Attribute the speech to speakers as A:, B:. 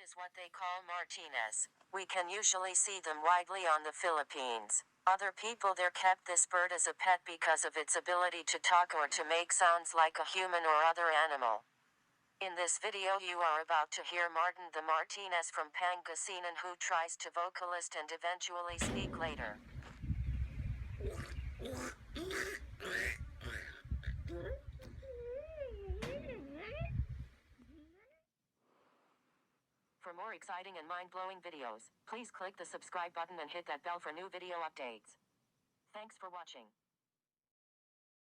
A: is what they call Martinez. We can usually see them widely on the Philippines. Other people there kept this bird as a pet because of its ability to talk or to make sounds like a human or other animal. In this video you are about to hear Martin the Martinez from Pangasinan, who tries to vocalist and eventually speak later. For more exciting and mind-blowing videos, please click the subscribe button and hit that bell for new video updates. Thanks for watching.